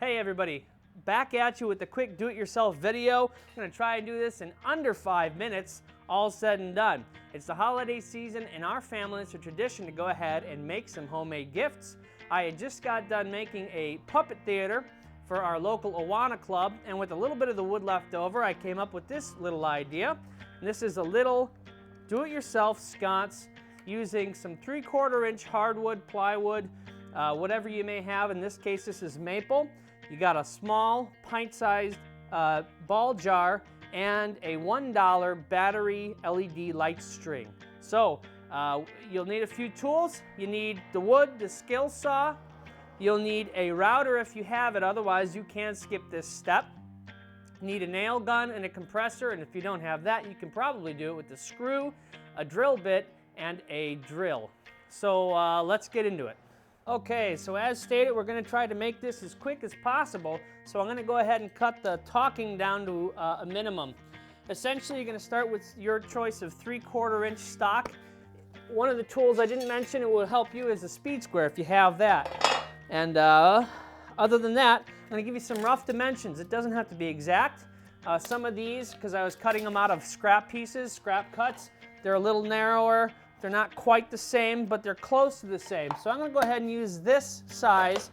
Hey everybody, back at you with the quick do-it-yourself video. I'm going to try and do this in under 5 minutes, all said and done. It's the holiday season. In our family, it's a tradition to go ahead and make some homemade gifts. I had just got done making a puppet theater for our local Awana club, and with a little bit of the wood left over, I came up with this little idea. And this is a little do-it-yourself sconce using some 3/4 inch hardwood, plywood, whatever you may have. In this case, this is maple. You got a small pint-sized ball jar and a $1 battery LED light string. So you'll need a few tools. You need the wood, the skill saw. You'll need a router if you have it, otherwise you can skip this step. You need a nail gun and a compressor, and if you don't have that, you can probably do it with a screw, a drill bit, and a drill. So let's get into it. Okay, so as stated, we're going to try to make this as quick as possible. So I'm going to go ahead and cut the talking down to a minimum. Essentially, you're going to start with your choice of 3/4 inch stock. One of the tools I didn't mention, it will help you, is a speed square if you have that. And other than that, I'm going to give you some rough dimensions. It doesn't have to be exact. Some of these, because I was cutting them out of scrap pieces, scrap cuts, they're a little narrower. They're not quite the same, but they're close to the same. So I'm going to go ahead and use this size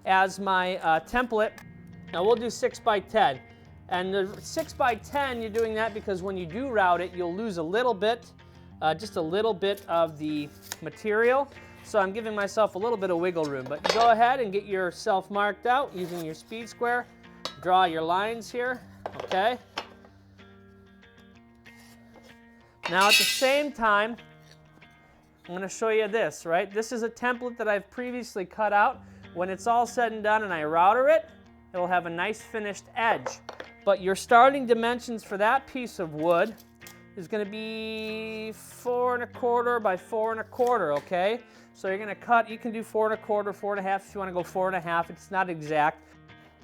as my template. Now we'll do 6x10. And the 6x10, you're doing that because when you do route it, you'll lose a little bit, just a little bit of the material. So I'm giving myself a little bit of wiggle room. But you go ahead and get yourself marked out using your speed square. Draw your lines here, okay? Now at the same time, I'm going to show you this, right? This is a template that I've previously cut out. When it's all said and done and I router it, it'll have a nice finished edge. But your starting dimensions for that piece of wood is going to be 4¼ by 4¼ okay? So you're going to cut, you can do 4¼ 4½ if you want to go 4½, it's not exact.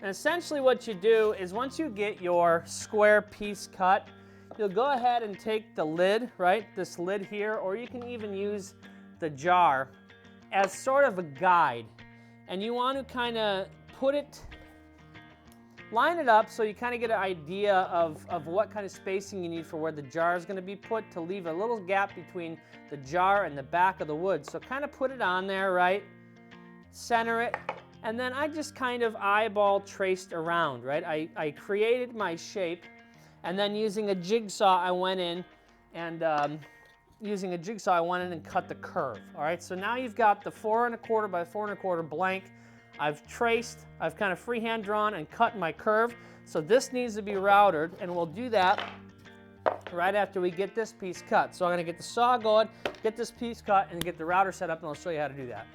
And essentially what you do is once you get your square piece cut, you'll go ahead and take the lid, right, this lid here, or you can even use the jar as sort of a guide. And you want to kind of put it, line it up so you kind of get an idea of what kind of spacing you need for where the jar is going to be put to leave a little gap between the jar and the back of the wood. So kind of put it on there, right, center it, and then I just kind of eyeball traced around, right? I created my shape. And then using a jigsaw, I went in and cut the curve. All right, so now you've got the 4¼ by 4¼ blank. I've traced, I've kind of freehand drawn and cut my curve. So this needs to be routed, and we'll do that right after we get this piece cut. So I'm going to get the saw going, get this piece cut, and get the router set up, and I'll show you how to do that.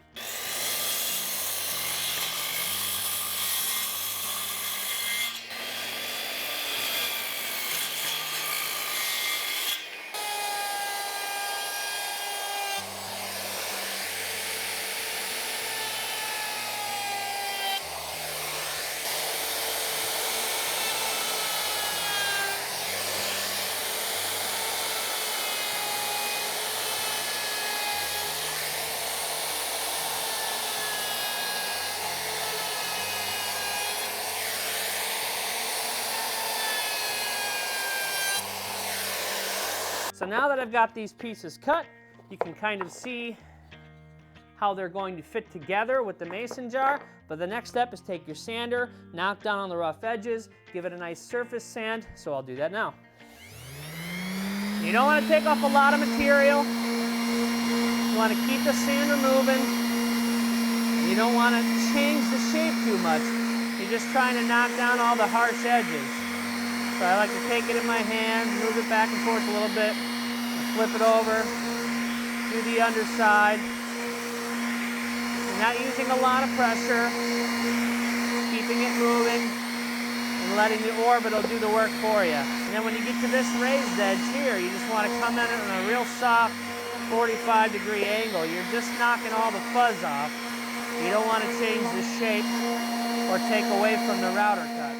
So now that I've got these pieces cut, you can kind of see how they're going to fit together with the mason jar. But the next step is take your sander, knock down on the rough edges, give it a nice surface sand. So I'll do that now. You don't want to take off a lot of material. You want to keep the sander moving. You don't want to change the shape too much. You're just trying to knock down all the harsh edges. So I like to take it in my hands, move it back and forth a little bit, flip it over, do the underside. You're not using a lot of pressure, keeping it moving, and letting the orbital do the work for you. And then when you get to this raised edge here, you just want to come in on a real soft 45-degree angle. You're just knocking all the fuzz off. You don't want to change the shape or take away from the router cut.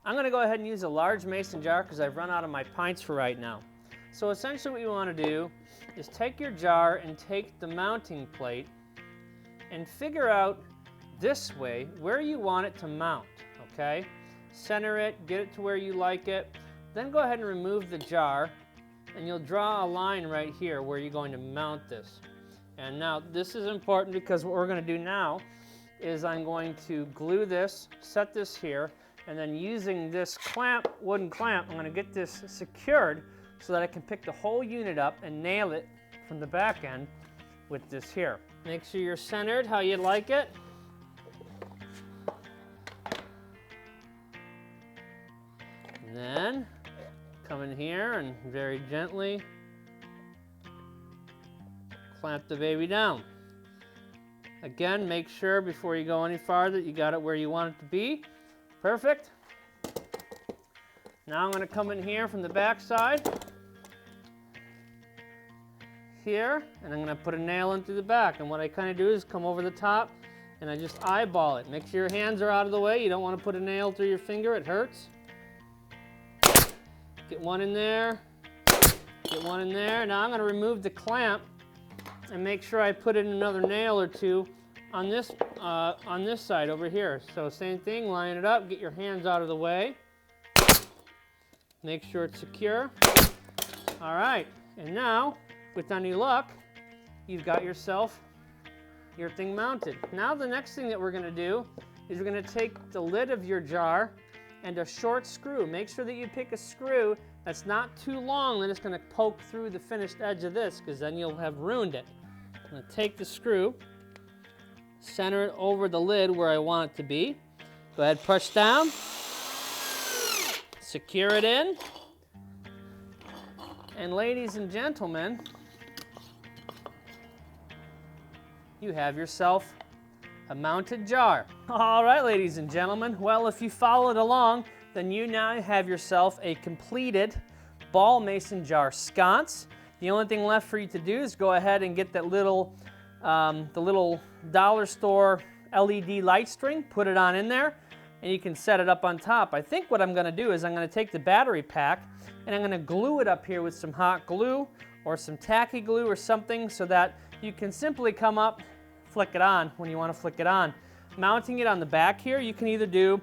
I'm going to go ahead and use a large mason jar because I've run out of my pints for right now. So essentially what you want to do is take your jar and take the mounting plate and figure out this way where you want it to mount, okay? Center it, get it to where you like it. Then go ahead and remove the jar, and you'll draw a line right here where you're going to mount this. And now this is important because what we're going to do now is I'm going to glue this, set this here, and then using this clamp, wooden clamp, I'm going to get this secured so that I can pick the whole unit up and nail it from the back end with this here. Make sure you're centered how you like it. And then come in here and very gently clamp the baby down. Again, make sure before you go any farther you got it where you want it to be. Perfect. Now I'm going to come in here from the back side here, and I'm going to put a nail in through the back. And what I kind of do is come over the top and I just eyeball it. Make sure your hands are out of the way. You don't want to put a nail through your finger, it hurts. Get one in there, get one in there. Now I'm going to remove the clamp and make sure I put in another nail or two on this side over here. So same thing, line it up, get your hands out of the way. Make sure it's secure. All right, and now, with any luck, you've got yourself your thing mounted. Now the next thing that we're going to do is we're going to take the lid of your jar and a short screw. Make sure that you pick a screw that's not too long, then it's going to poke through the finished edge of this, because then you'll have ruined it. I'm going to take the screw, center it over the lid where I want it to be. Go ahead, push down, secure it in, and ladies and gentlemen, you have yourself a mounted jar. All right, ladies and gentlemen, well, if you followed along, then you now have yourself a completed ball mason jar sconce. The only thing left for you to do is go ahead and get that little, the little dollar store LED light string, put it on in there, and you can set it up on top. I think what I'm going to do is I'm going to take the battery pack and I'm going to glue it up here with some hot glue or some tacky glue or something so that you can simply come up, flick it on when you want to flick it on. Mounting it on the back here, you can either do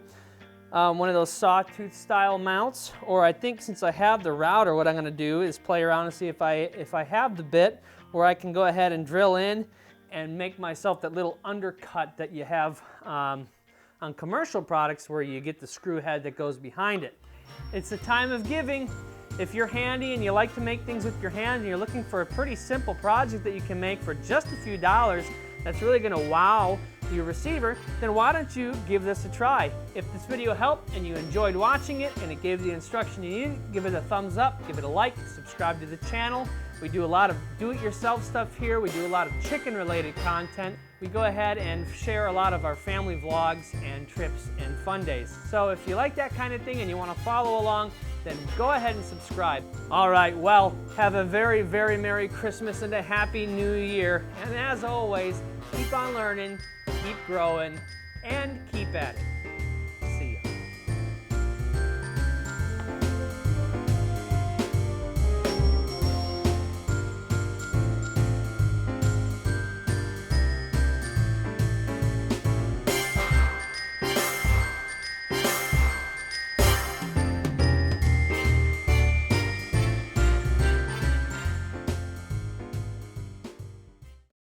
one of those sawtooth style mounts, or I think since I have the router, what I'm going to do is play around and see if I have the bit where I can go ahead and drill in and make myself that little undercut that you have on commercial products where you get the screw head that goes behind it. It's the time of giving. If you're handy and you like to make things with your hands and you're looking for a pretty simple project that you can make for just a few dollars that's really going to wow your receiver, then why don't you give this a try? If this video helped and you enjoyed watching it and it gave you the instruction you need, give it a thumbs up, give it a like, subscribe to the channel. We do a lot of do-it-yourself stuff here. We do a lot of chicken-related content. We go ahead and share a lot of our family vlogs and trips and fun days. So if you like that kind of thing and you want to follow along, then go ahead and subscribe. All right, well, have a very, very Merry Christmas and a Happy New Year. And as always, keep on learning, keep growing, and keep at it.